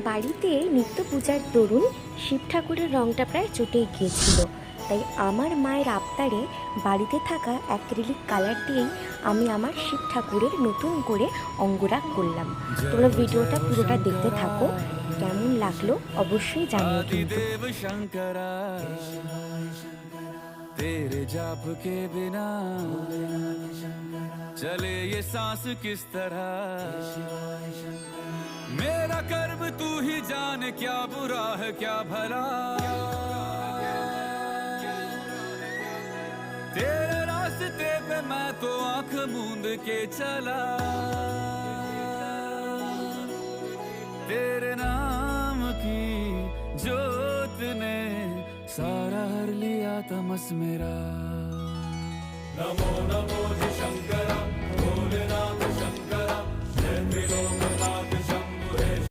বাড়িতে নিত্য পূজার দরুন শিব ঠাকুরের রঙটা প্রায় চটেই গিয়েছিল। তাই আমার মায়ের আবদারে বাড়িতে থাকা অ্যাক্রিলিক কালার দিয়েই আমি আমার শিব ঠাকুরের নতুন করে অঙ্গরাগ করলাম। তোমরা ভিডিওটা পুরোটা দেখতে থাকো, কেমন লাগলো অবশ্যই জানিও কিন্তু। तेरे जाप के बिना चले ये सांस किस तरह, मेरा कर्म तू ही जाने क्या बुरा है क्या भला, तेरे रास्ते पे मैं तो आंख मूंद के चला, तेरे नाम की जोत ने सारा हर लिया तमस मेरा। नमो नमो जी शंकरा, भोलेनाथ शंकरा, जय त्रिलोकनाथ।